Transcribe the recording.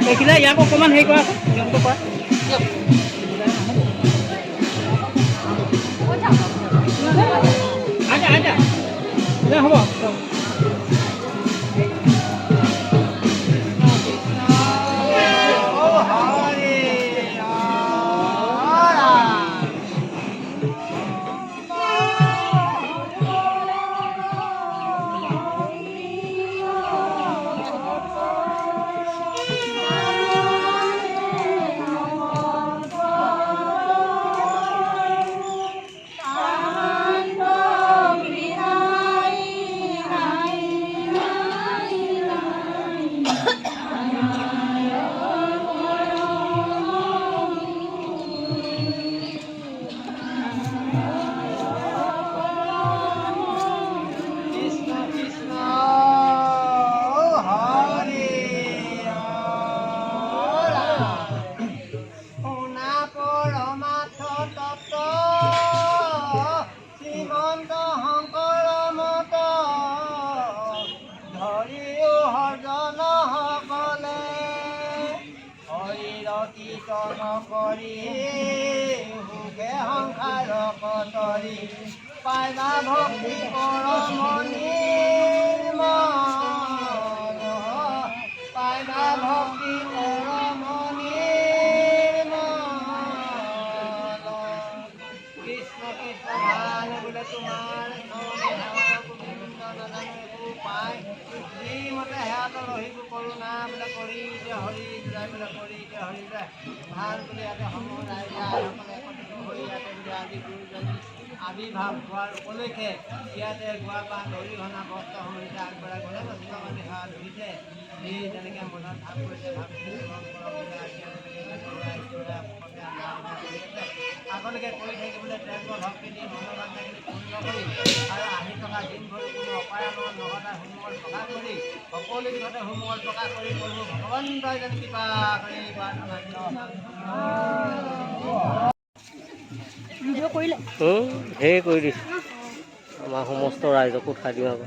এইখিলা ইয়াক অকণমান হেৰি কৰা নিয়মটো কৰা হ'ব কীৰ্তন কৰি সুখে সংসাৰ কতৰি পাইবা ভক্তি পৰমণি পাইবা ভক্তি পৰমণি কৃষ্ণ কৃষ্ণ ভাল বোলে তোমাৰ পাই শ্ৰীমতে সেয়াতো ৰহিব কৰোণা বোলে কৰি হৰি বোলে কৰি হৰি ভাল বুলি ইয়াতে সমূহ ৰাইজে একত্ৰিত হৈ ইয়াতে বোলে আজি গুৰুজনী আবিৰ্ভাৱ হোৱাৰ উপলক্ষে ইয়াতে গোৱাপান অৰিহণা বস্ত্ৰসমূহ আগবঢ়াই গ'লে মানে সেৱা ধৰিছে যি যেনেকৈ মনত ভাৱ কৰিছে আগলৈকে কৰি থাকিবলৈ তেওঁলোকৰ ভক্তি দি মনোবান থাকিলে পূৰ্ণ কৰি আৰু আহি থকা দিনবোৰ কোনো অপায়নৰ নগতাৰ সমূহৰ প্ৰকাশ কৰি সকলো দিশতে সমূহৰ প্ৰকাশ কৰি প্ৰভু ভগৱন্তই যেন কৃপা কৰি প্ৰাৰ্থনা ঢেৰ কৰি দিছোঁ আমাৰ সমস্ত ৰাইজকো খাই দিওঁ আকৌ